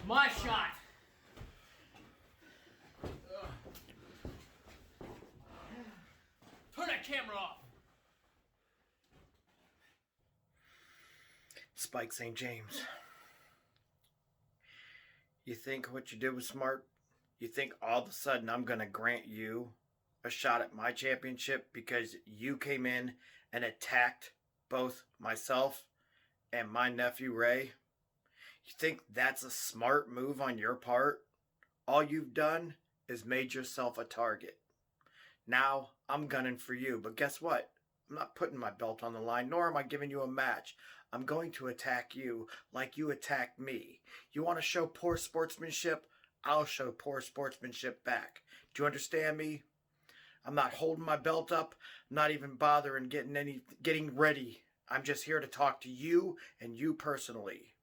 My shot. Turn that camera off. Spike St. James. You think what you did was smart? You think all of a sudden I'm going to grant you a shot at my championship because you came in and attacked both myself and my nephew Ray? You think that's a smart move on your part? All you've done is made yourself a target. Now I'm gunning for you, but guess what? I'm not putting my belt on the line, nor am I giving you a match. I'm going to attack you like you attacked me. You want to show poor sportsmanship? I'll show poor sportsmanship back. Do you understand me? I'm not holding my belt up. I'm not even bothering getting ready. I'm just here to talk to you and you personally.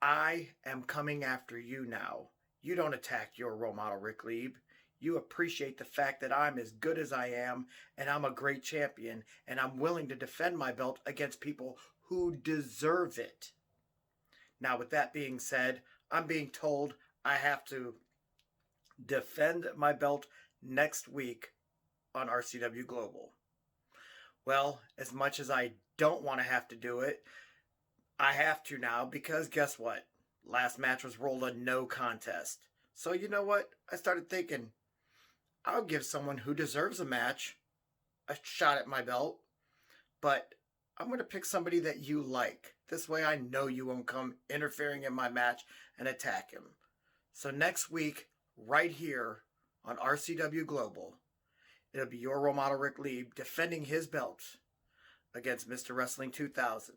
I am coming after you now. You don't attack your role model, Ric Lieb. You appreciate the fact that I'm as good as I am, and I'm a great champion, and I'm willing to defend my belt against people who deserve it. Now, with that being said, I'm being told I have to defend my belt next week on RCW Global. Well, as much as I don't want to have to do it, I have to now because guess what? Last match was rolled a no contest. So you know what? I started thinking, I'll give someone who deserves a match a shot at my belt, but I'm going to pick somebody that you like. This way I know you won't come interfering in my match and attack him. So next week, right here on RCW Global, it'll be your role model Ric Lieb defending his belt against Mr. Wrestling 2000.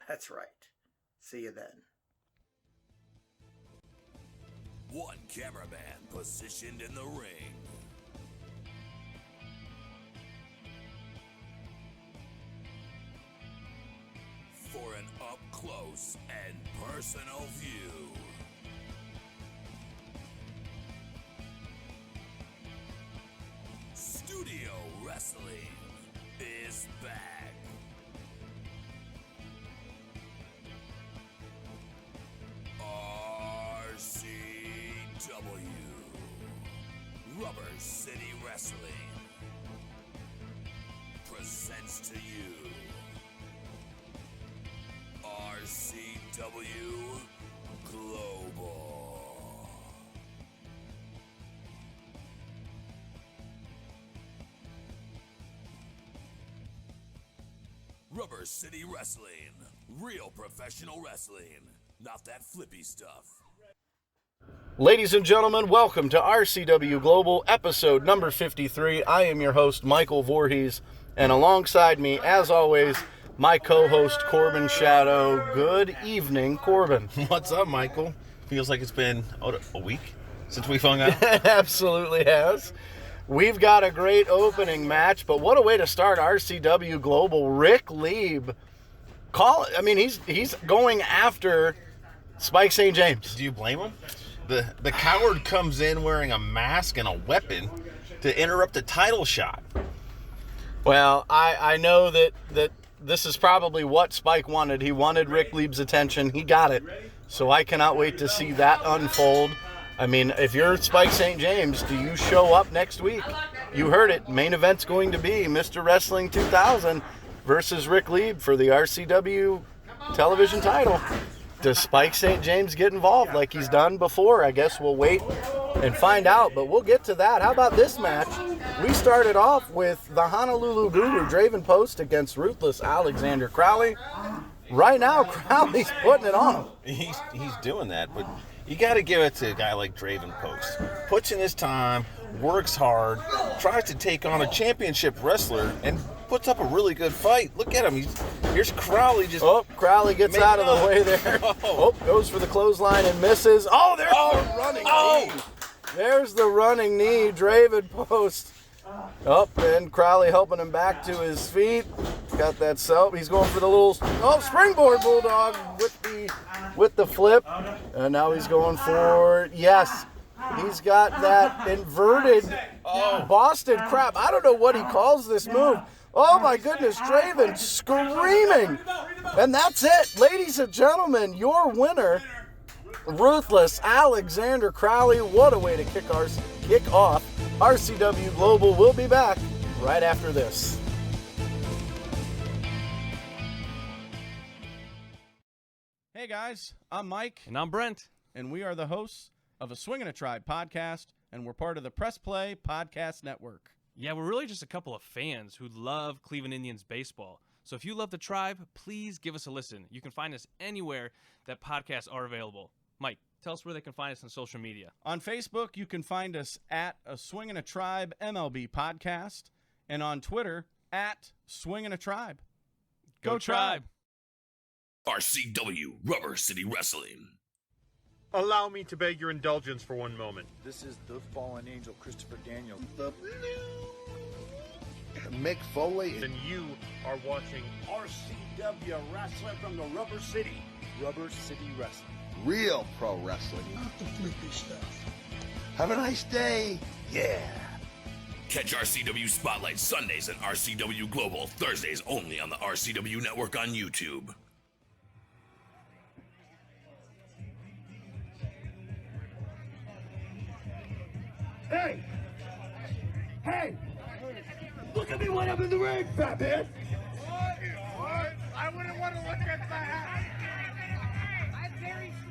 That's right. See you then. One cameraman positioned in the ring. For an up-close and personal view. Studio Wrestling is back. RCW Rubber City Wrestling presents to you RCW Global. Rubber City Wrestling. Real professional wrestling. Not that flippy stuff. Ladies and gentlemen, welcome to RCW Global, episode number 53. I am your host, Michael Voorhees, and alongside me, as always, my co-host, Corbin Shadow. Good evening, Corbin. What's up, Michael? Feels like it's been a week since we hung out. Absolutely has. We've got a great opening match, but what a way to start RCW Global. Ric Lieb, he's going after Spike St. James. Do you blame him? The coward comes in wearing a mask and a weapon to interrupt a title shot. Well, I know that this is probably what Spike wanted. He wanted Ric Lieb's attention. He got it. So I cannot wait to see that unfold. I mean, if you're Spike St. James, do you show up next week? You heard it. Main event's going to be Mr. Wrestling 2000 versus Ric Lieb for the RCW television title. Does Spike St. James get involved like he's done before? I guess we'll wait and find out, but we'll get to that. How about this match? We started off with the Honolulu Guru, Draven Post against Ruthless Alexander Crowley. Right now, Crowley's putting it on. He's doing that, but you got to give it to a guy like Draven Post. Puts in his time, works hard, tries to take on a championship wrestler, and puts up a really good fight. Look at him. Here's Crowley just... Oh, Crowley gets out of the way there. Oh, goes for the clothesline and misses. Oh, there's the running knee. There's the running knee. Draven Post. Oh, and Crowley helping him back to his feet. Got that self. He's going for the little springboard bulldog with the flip. And now he's going for he's got that inverted Boston crab. I don't know what he calls this move. Oh my goodness, Draven screaming. And that's it. Ladies and gentlemen, your winner Ruthless, Alexander Crowley. What a way to kick off. RCW Global will be back right after this. Hey guys, I'm Mike. And I'm Brent. And we are the hosts of a Swingin' a Tribe podcast, and we're part of the Press Play Podcast Network. Yeah, we're really just a couple of fans who love Cleveland Indians baseball. So if you love the Tribe, please give us a listen. You can find us anywhere that podcasts are available. Mike, tell us where they can find us on social media. On Facebook, you can find us at a Swingin' a Tribe MLB podcast, and on Twitter at Swingin' a Tribe. Go Tribe! RCW Rubber City Wrestling. Allow me to beg your indulgence for one moment. This is the fallen angel, Christopher Daniels. The Mick Foley. And you are watching RCW Wrestling from the Rubber City. Rubber City Wrestling. Real pro wrestling. Not the flippy stuff. Have a nice day. Yeah. Catch RCW Spotlight Sundays and RCW Global Thursdays only on the RCW Network on YouTube. Hey! Hey! Look at me when I'm in the ring, fat man! What? I wouldn't want to look at that.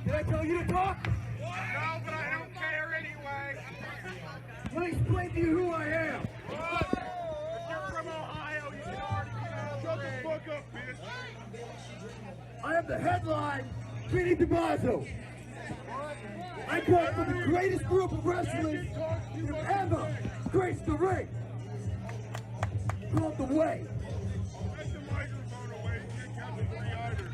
Did I tell you to talk? No, but I don't care anyway. Let me explain to you who I am. If you're from Ohio, you can already shut the fuck up, bitch. I am the headline, Vinnie DiMarzo. I come from the greatest group of wrestlers who ever graced the ring. Called The Way. Get the microphone away. You can't count to 3 either.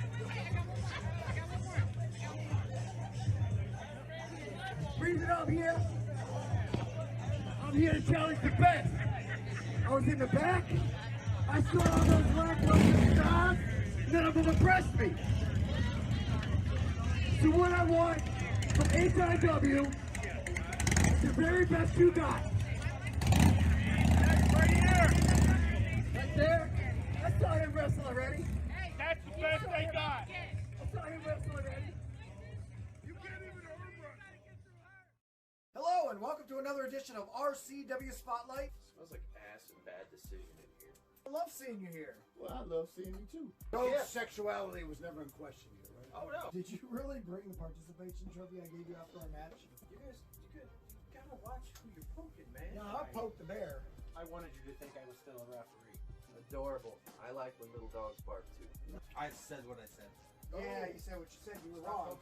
Reason I'm here to challenge the best. I was in the back, I saw all those lackluster stars, none of them impressed me. So what I want from HIW is the very best you got. Right here. Right there, I saw him wrestle already. That's the best they got. I saw him wrestle already. You can't even arm wrestle. Hello, and welcome to another edition of RCW Spotlight. Smells like ass and bad decision in here. I love seeing you here. Well, I love seeing you too. No Sexuality was never in question here, right? Oh no! Did you really bring the participation trophy I gave you after our match? You guys, you gotta watch who you're poking, man. No, I poked the bear. I wanted you to think I was still a referee. Adorable. I like when little dogs bark too. I said what I said. Yeah, you said what you said. You were wrong.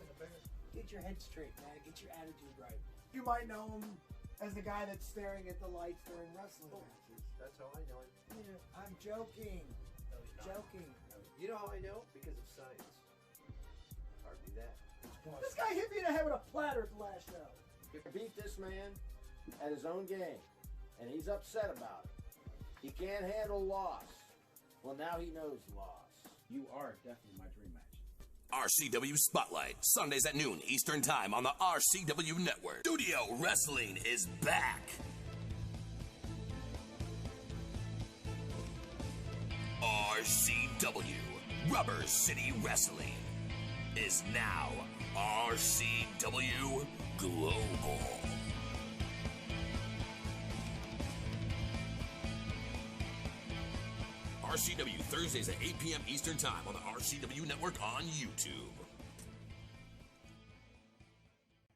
Get your head straight, man. Get your attitude right. You might know him as the guy that's staring at the lights during wrestling matches. That's how I know him. Yeah, I'm joking. No, he's not. Joking. No. You know how I know? Because of science. Hardly that. This guy hit me in the head with a platter at the last show. Beat this man at his own game, and he's upset about it. He can't handle loss. Well, now he knows loss. You are definitely my dream match. RCW Spotlight, Sundays at noon Eastern Time on the RCW Network. Studio Wrestling is back. RCW, Rubber City Wrestling, is now RCW Global. RCW Thursdays at 8 p.m. Eastern Time on the RCW Network on YouTube.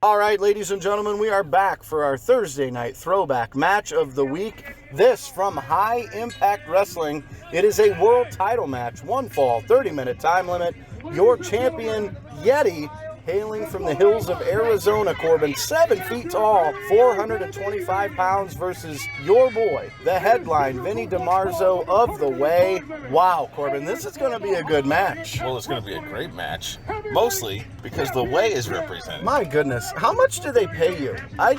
All right, ladies and gentlemen, we are back for our Thursday night throwback match of the week. This from High Impact Wrestling. It is a world title match, one fall, 30-minute time limit. Your champion, Yetty, hailing from the hills of Arizona, Corbin, 7 feet tall, 425 pounds versus your boy, the headline, Vinnie DiMarzo of The Way. Wow, Corbin, this is going to be a good match. Well, it's going to be a great match, mostly because The Way is represented. My goodness, how much do they pay you? I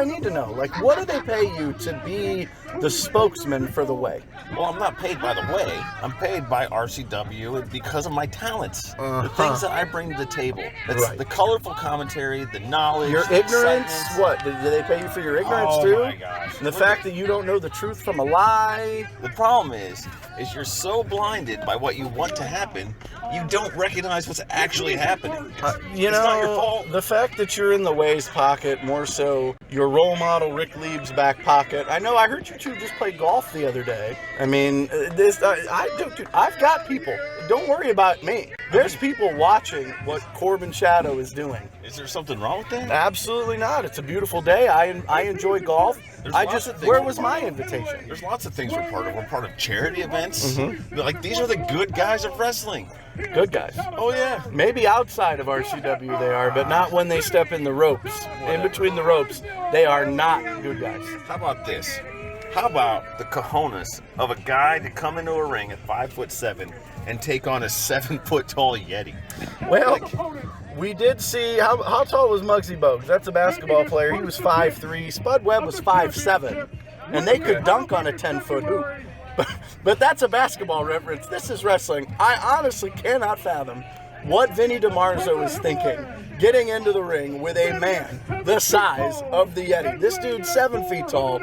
need to know, like, what do they pay you to be the spokesman for The Way? Well, I'm not paid by The Way. I'm paid by RCW because of my talents. The things that I bring to the table. It's the colorful commentary, the knowledge, your the ignorance. excitement. What, do they pay you for your ignorance too? Oh my gosh. And the fact that you don't know the truth from a lie. The problem is, is you're so blinded by what you want to happen, you don't recognize what's actually happening. You It's know, not your fault. the fact that you're in the Way's pocket, more so your role model Ric Lieb's back pocket. I know I heard you two just play golf the other day. I mean, I've got people. Don't worry about me. There's people watching what Corbin Shadow is doing. Is there something wrong with that? Absolutely not. It's a beautiful day. I enjoy golf. Where was my invitation? There's lots of things we're part of. We're part of charity events. Like, these are the good guys of wrestling. Good guys. Oh, yeah. Maybe outside of RCW they are, but not when they step in the ropes. In between the ropes, they are not good guys. How about this? How about the cojones of a guy to come into a ring at 5'7" and take on a 7-foot-tall Yeti? Well, we did see, how tall was Muggsy Bogues? That's a basketball player. He was 5'3". Spud Webb was 5'7", and they could dunk on a 10-foot hoop. But that's a basketball reference. This is wrestling. I honestly cannot fathom what Vinnie DiMarzo is thinking, getting into the ring with a man the size of the Yeti. This dude's 7 feet tall,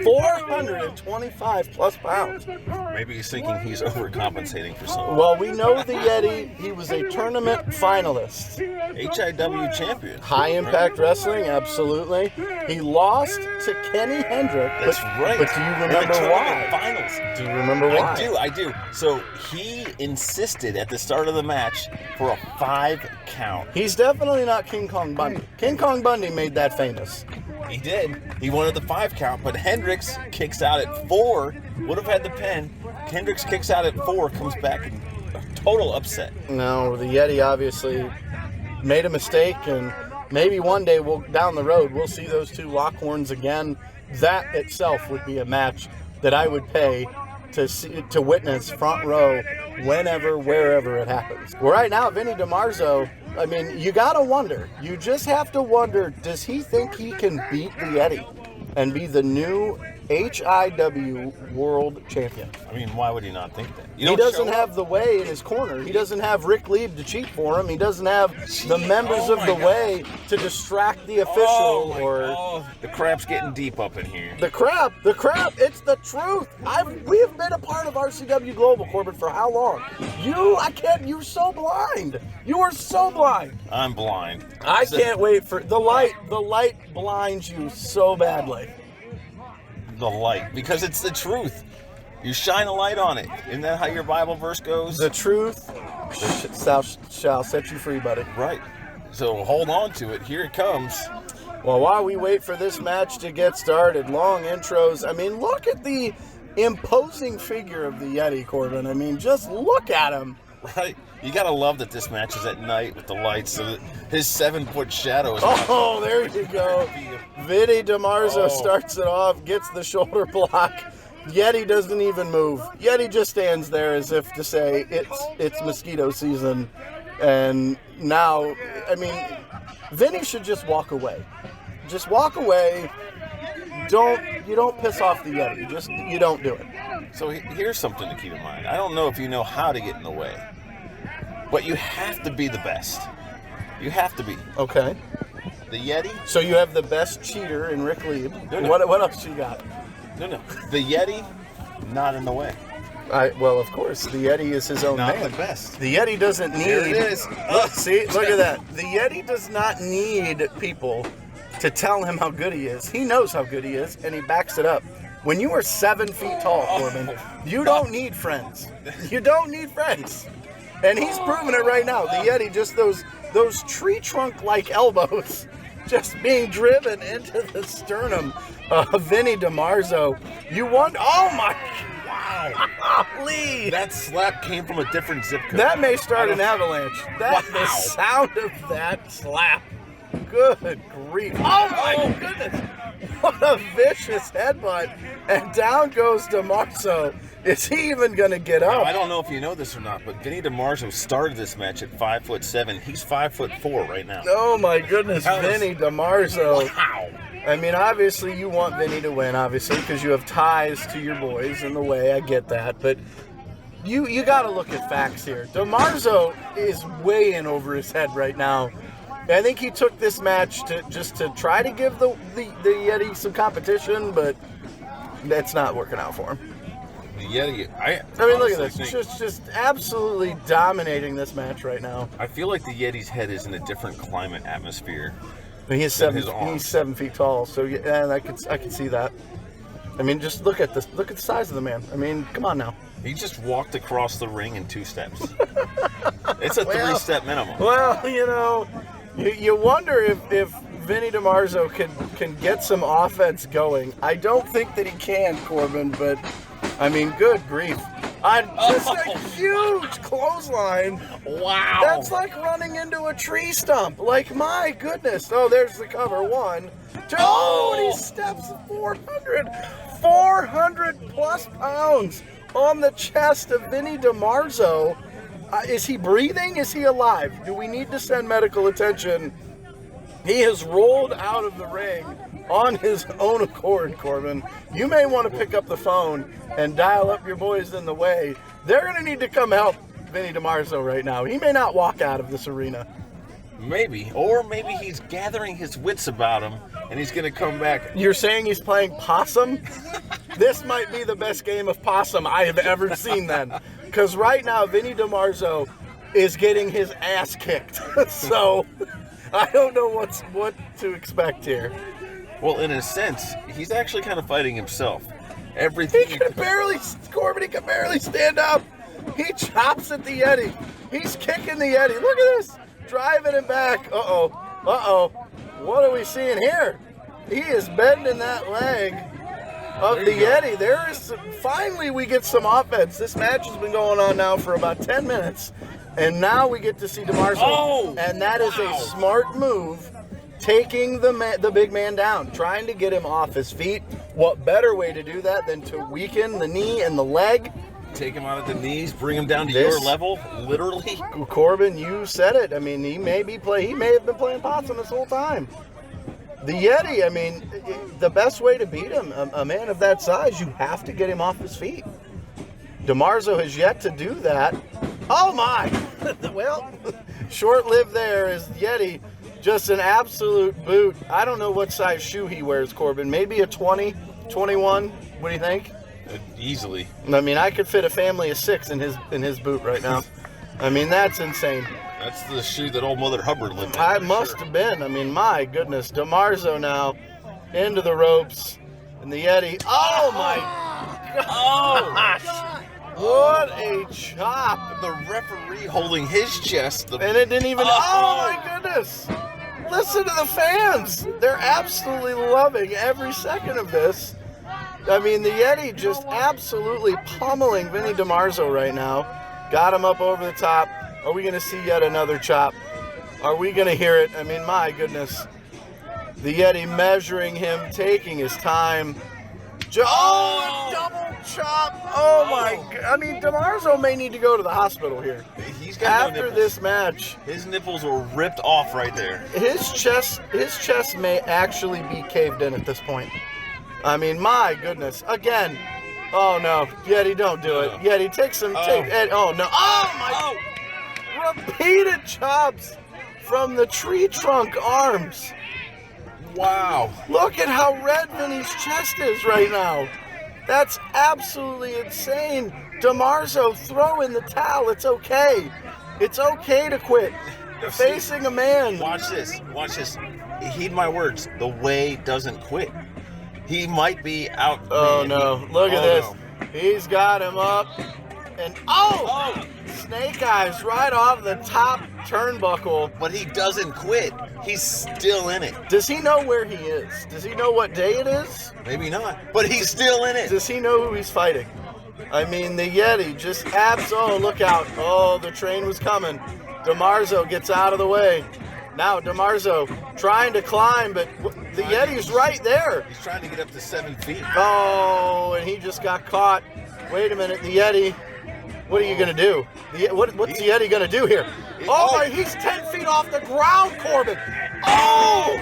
425 plus pounds. Maybe he's thinking he's overcompensating for something. Well, we know the Yeti. He was a tournament finalist. HIW champion. High Impact Wrestling, absolutely. He lost to Kenny Hendrick. That's right. But do you remember why? Finals. Do you remember why? I do. So he insisted at the start of the match for a 5 count. He's definitely not King Kong Bundy. King Kong Bundy made that famous. He did. He wanted the 5 count, but Hendricks kicks out at 4. Would have had the pin. Hendricks kicks out at 4, comes back in a total upset. No, the Yeti obviously made a mistake, and maybe one day down the road we'll see those two lock horns again. That itself would be a match that I would pay to witness front row whenever, wherever it happens. Well, right now, Vinnie DiMarzo, I mean, you gotta wonder. You just have to wonder, does he think he can beat the Yeti and be the new HIW World Champion? I mean, why would he not think that? He doesn't have the Way in his corner. He doesn't have Ric Lieb to cheat for him. He doesn't have the members of the Way to distract the official the crap's getting deep up in here. The crap, it's the truth. We have been a part of RCW Global, Corbin, for how long? You're so blind. You are so blind. I'm blind. I can't wait for the light blinds you so badly. The light, because it's the truth. You shine a light on it. Isn't that how your Bible verse goes? The truth shall set you free, buddy. Right. So hold on to it. Here it comes. Well, while we wait for this match to get started, long intros. I mean, look at the imposing figure of the Yeti, Corbin. I mean, just look at him. Right. You gotta love that this match is at night with the lights, so that his 7-foot shadow is. Oh, there you go. Vinnie DiMarzo starts it off, gets the shoulder block. Yeti doesn't even move. Yeti just stands there as if to say it's mosquito season. And now, I mean, Vinnie should just walk away. Just walk away. You don't piss off the Yeti. You don't do it. So here's something to keep in mind. I don't know if you know how to get in the way, but you have to be the best. You have to be. Okay. The Yeti. So you have the best cheater in Ric Lieb. No. What else you got? No. The Yeti, not in the way. Well, of course, the Yeti is his own not man. The best. The Yeti doesn't need. There it is. Look at that. The Yeti does not need people to tell him how good he is. He knows how good he is, and he backs it up. When you are 7 feet tall, Corbin, you don't need friends. You don't need friends. And he's proving it right now. The Yeti, just those tree trunk-like elbows, just being driven into the sternum of Vinnie DiMarzo. You won. Oh my! Wow! Golly. That slap came from a different zip code. That may start an avalanche. The sound of that slap. Good grief! Oh my goodness! What a vicious headbutt! And down goes DiMarzo. Is he even gonna get up? Now, I don't know if you know this or not, but Vinnie DiMarzo started this match at 5'7". He's 5'4" right now. Oh my goodness, Vinnie DiMarzo! Wow. I mean, obviously you want Vinnie to win, obviously, because you have ties to your boys in the Way. I get that, but you got to look at facts here. DiMarzo is way in over his head right now. I think he took this match to try to give the Yeti some competition, but that's not working out for him. The Yetty, I mean, look at honestly this. think- Just absolutely dominating this match right now. I feel like the Yeti's head is in a different climate atmosphere. I mean, he's than 7. his arms. He's 7 feet tall. So yeah, and I can see that. I mean, just look at this. Look at the size of the man. I mean, come on now. He just walked across the ring in 2 steps. It's a 3-step minimum. Well, you know, you wonder if Vinnie DiMarzo can get some offense going. I don't think that he can, Corbin, but I mean, good grief. Just a huge clothesline. Wow. That's like running into a tree stump. Like, my goodness. Oh, there's the cover. 1, 2. Oh, and he steps 400 plus pounds on the chest of Vinnie DiMarzo. Is he breathing? Is he alive? Do we need to send medical attention? He has rolled out of the ring on his own accord, Corbin. You may want to pick up the phone and dial up your boys in the way. They're going to need to come help Vinnie DiMarzo right now. He may not walk out of this arena. Maybe. Or maybe he's gathering his wits about him and he's going to come back. You're saying he's playing possum? This might be the best game of possum I have ever seen then. Because right now, Vinnie DiMarzo is getting his ass kicked. So I don't know what to expect here. Well, in a sense, he's actually kind of fighting himself. Everything. Corbin, he can barely stand up. He chops at the Yetty. He's kicking the Yetty. Look at this. Driving him back. Uh-oh. What are we seeing here? He is bending that leg of the Yetty. Finally we get some offense. This match has been going on now for about 10 minutes. And now we get to see DiMarzo. And that is a smart move. Taking the big man down, trying to get him off his feet. What better way to do that than to weaken the knee and the leg? Take him out at the knees, bring him down to your level, literally. Corbin, you said it. I mean, he may have been playing possum this whole time. The Yetty, I mean, the best way to beat him, a man of that size, you have to get him off his feet. DiMarzo has yet to do that. Oh my! Well, short-lived there is Yetty. Just an absolute boot. I don't know what size shoe he wears, Corbin. Maybe a 20, 21. What do you think? Easily. I mean, I could fit a family of 6 in his boot right now. I mean, that's insane. That's the shoe that old Mother Hubbard lived in. I must have been. I mean, my goodness. DiMarzo now into the ropes. And the Yetty. Oh, my gosh. What a chop. The referee holding his chest. And it didn't even... Oh, my goodness. Listen to the fans. They're absolutely loving every second of this. I mean, the Yetty just absolutely pummeling Vinnie DiMarzo right now. Got him up over the top. Are we going to see yet another chop? Are we going to hear it? I mean, my goodness. The Yetty measuring him, taking his time. A double chop. Oh, my God. I mean, DiMarzo may need to go to the hospital here. He's got After this match. His nipples were ripped off right there. His chest may actually be caved in at this point. I mean, my goodness. Again. Oh, no. Yetty, don't do it. Yetty, take some... Oh, no. Oh, my... Repeated chops from the tree trunk arms. Wow. Look at how red Vinnie's chest is right now. That's absolutely insane. DiMarzo, throw in the towel. It's okay. It's okay to quit. Facing a man. Watch this. Watch this. Heed my words. The way doesn't quit. He might be out. Oh, no. Look at this. No. He's got him up. And snake eyes right off the top turnbuckle. But he doesn't quit. He's still in it. Does he know where he is? Does he know what day it is? Maybe not. But he's still in it. Does he know who he's fighting? I mean, the Yetty just look out. Oh, the train was coming. DiMarzo gets out of the way. Now DiMarzo trying to climb, but the Yetty's right there. He's trying to get up to 7 feet. Oh, and he just got caught. Wait a minute, the Yetty. What are you going to do? What's the Yetty going to do here? He's 10 feet off the ground, Corbin. Oh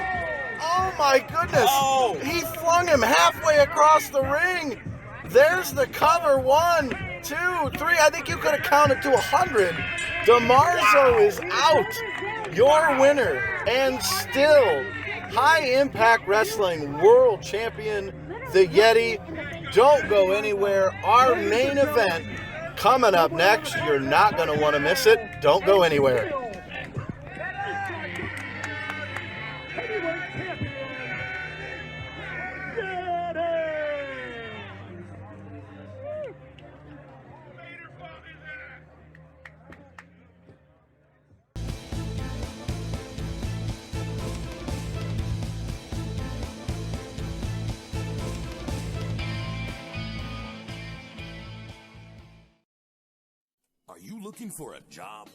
my goodness. He flung him halfway across the ring. There's the cover. 1, 2, 3. I think you could have counted to 100. DiMarzo is out. Your winner and still High Impact Wrestling World Champion, the Yetty. Don't go anywhere. Our main event coming up next. You're not going to want to miss it. Don't go anywhere. Are you looking for a job?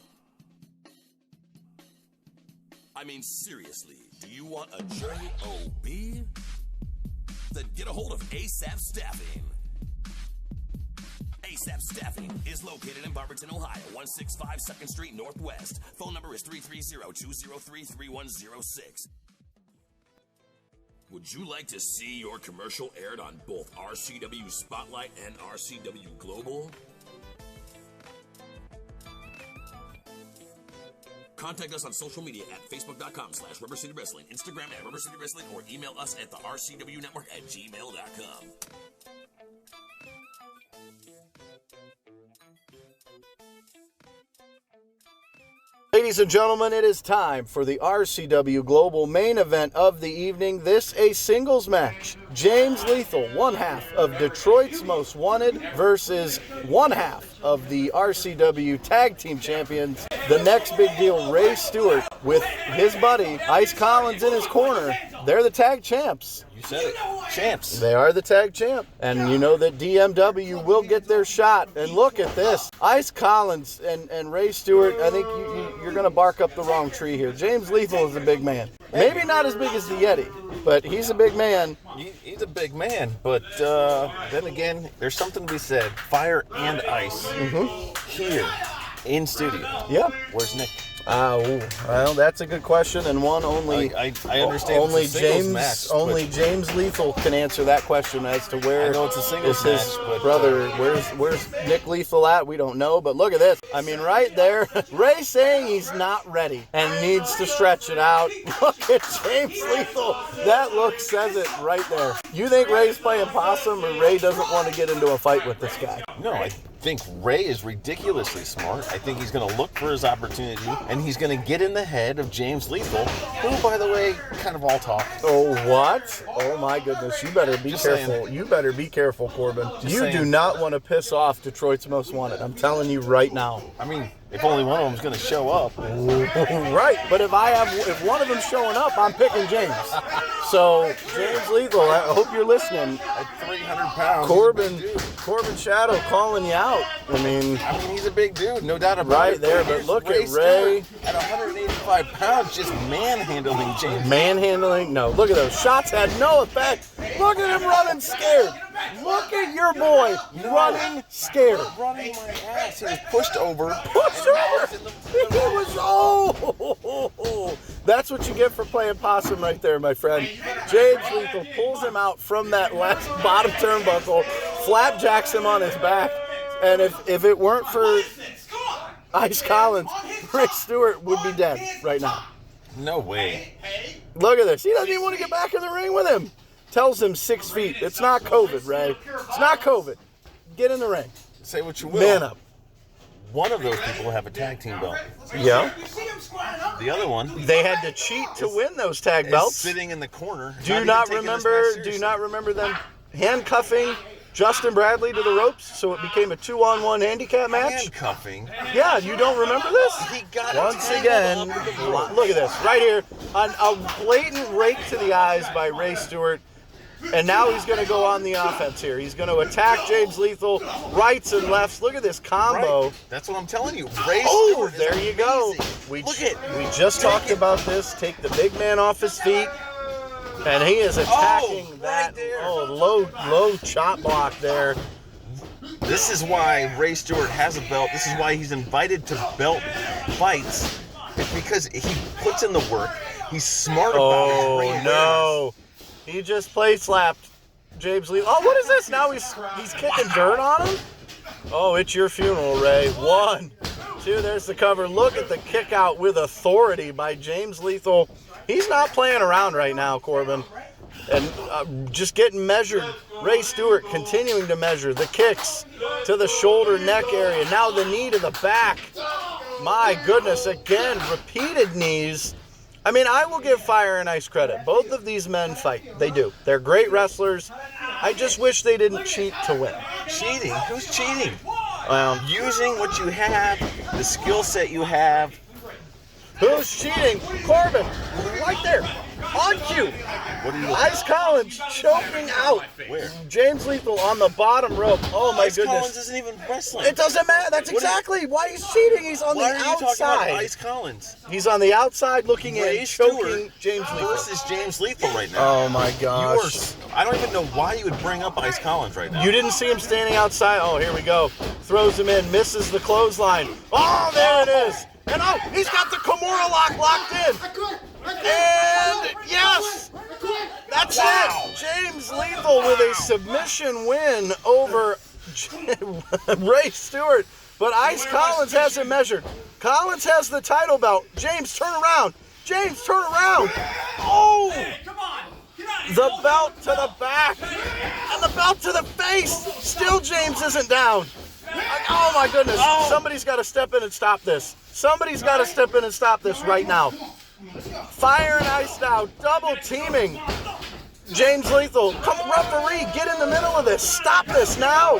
I mean, seriously, do you want a job? Then get a hold of ASAP Staffing. ASAP Staffing is located in Barberton, Ohio, 165 2nd Street Northwest. Phone number is 330-203-3106. Would you like to see your commercial aired on both RCW Spotlight and RCW Global? Contact us on social media at facebook.com/Rubber City Wrestling, Instagram at Rubber City Wrestling, or email us at the RCW Network at gmail.com. Ladies and gentlemen, it is time for the RCW Global main event of the evening. This a singles match. James Lethal, one half of Detroit's Most Wanted, versus one half of the RCW Tag Team Champions. The next big deal, Ray Stewart, with his buddy Ice Collins in his corner. They're the tag champs. You said it. Champs. They are the tag champ. And you know that DMW will get their shot. And look at this. Ice Collins and Ray Stewart, I think you're going to bark up the wrong tree here. James Lethal is a big man. Maybe not as big as the Yetty, but he's a big man. He's a big man, but then again, there's something to be said. Fire and ice. Here in studio. Yeah. Where's Nick? Well, that's a good question, and one only I understand only it's a singles James match, only James Lethal can answer that question as to where I know it's a singles is his match, but, brother. Where's Nick Lethal at? We don't know, but look at this. I mean, right there, Ray saying he's not ready and needs to stretch it out. Look at James Lethal. That look says it right there. You think Ray's playing possum, or Ray doesn't want to get into a fight with this guy? No, I think Ray is ridiculously smart. I think he's going to look for his opportunity, and he's going to get in the head of James Lethal, who, by the way, kind of all talk. Oh, what? Oh, my goodness. You better be Just careful. saying. You better be careful, Corbin. You saying. do not want to piss off Detroit's Most Wanted. I'm telling you right now. I mean, if only one of them's going to show up. Right, but if one of them's showing up, I'm picking James. So, James Lethal, I hope you're listening. At 300 pounds, Corbin Shadow calling you out. I mean, he's a big dude, no doubt about right it. there, but look at Ray. Stewart at 185 pounds, just manhandling James. Manhandling? No, look at those shots had no effect. Look at him running scared. Look at your boy running scared. Running my ass. He was pushed over. Pushed over? He was, that's what you get for playing possum right there, my friend. James Lethal pulls him out from that last bottom turnbuckle, flapjacks him on his back, and if it weren't for Ice Collins, Rick Stewart would be dead right now. No way. Look at this. He doesn't even want to get back in the ring with him. Tells him 6 feet. It's not COVID, Ray. It's not COVID. Get in the ring. Say what you will. Man up. One of those people have a tag team belt. Yeah. The other one. They had to cheat to win those tag belts. Sitting in the corner. Do you not remember them handcuffing Justin Bradley to the ropes so it became a 2-on-1 handicap match? Handcuffing? Yeah, you don't remember this? He got once again. Look at this right here. A blatant rake to the eyes by Ray Stewart. And now he's going to go on the offense here. He's going to attack James Lethal, rights and lefts. Look at this combo. Right. That's what I'm telling you. Ray Oh, Stewart there you go. We just talked about this. Take the big man off his feet. And he is attacking that low chop block there. This is why Ray Stewart has a belt. This is why he's invited to belt fights. It's because he puts in the work. He's smart about it. Oh, no. He just play slapped James Lee. Oh, what is this? Now he's kicking dirt on him? Oh, it's your funeral, Ray. 1, 2, there's the cover. Look at the kick out with authority by James Lethal. He's not playing around right now, Corbin. And just getting measured. Ray Stewart continuing to measure. The kicks to the shoulder, neck area. Now the knee to the back. My goodness, again, repeated knees. I mean, I will give Fire and Ice credit. Both of these men fight. They do. They're great wrestlers. I just wish they didn't cheat to win. Cheating? Who's cheating? Using what you have, the skill set you have. Who's cheating? Corbin, right there, on cue. What are you? Ice Collins choking out. Where? James Lethal on the bottom rope. Oh my Ice goodness. Collins isn't even wrestling. It doesn't matter. That's exactly why he's cheating. He's on the outside. Why are you talking about Ice Collins? He's on the outside looking Ray in, Stewart choking James Lethal. versus James Lethal right now. Oh my gosh. I don't even know why you would bring up Ice Collins right now. You didn't see him standing outside. Oh, here we go. Throws him in, misses the clothesline. Oh, there it is. And oh, he's got the Kimura lock locked in. And yes, that's it. James Lethal with a submission win over Ray Stewart. But Ice Collins has it measured. Collins has the title belt. James, turn around. James, turn around. Oh, the belt to the back and the belt to the face. Still James isn't down. Oh my goodness. Somebody's got to step in and stop this. Somebody's got to step in and stop this right now. Fire and Ice now double teaming James Lethal. Come, referee, get in the middle of this. Stop this now.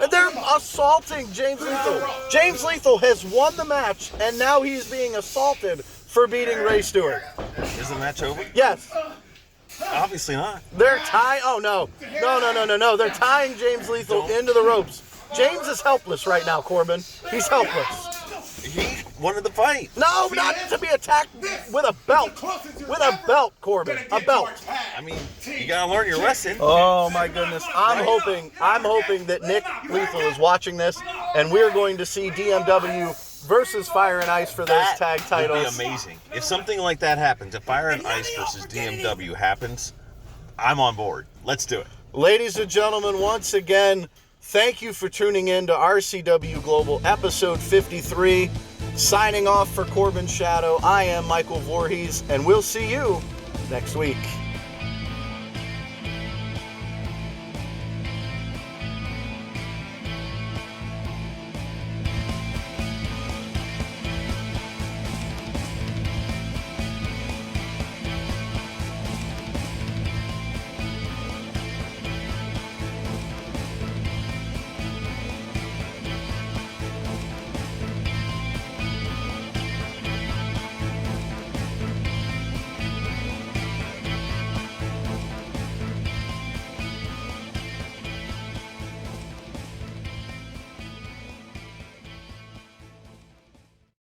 And they're assaulting James Lethal. James Lethal has won the match, and now he's being assaulted for beating Ray Stewart. Is the match over? Yes. Obviously not. They're tying. Oh no. No. They're tying James Lethal into the ropes. James is helpless right now, Corbin. He's helpless. He wanted the fight. No, not to be attacked with a belt. With a belt, Corbin. A belt. I mean, you gotta learn your lesson. Oh my goodness. I'm hoping that Nick Lethal is watching this, and we're going to see DMW versus Fire and Ice for those tag titles. Would be amazing. If something like that happens, if Fire and Ice versus DMW happens, I'm on board. Let's do it. Ladies and gentlemen, once again, thank you for tuning in to RCW Global episode 53. Signing off for Corbin Shadow, I am Michael Voorhees, and we'll see you next week.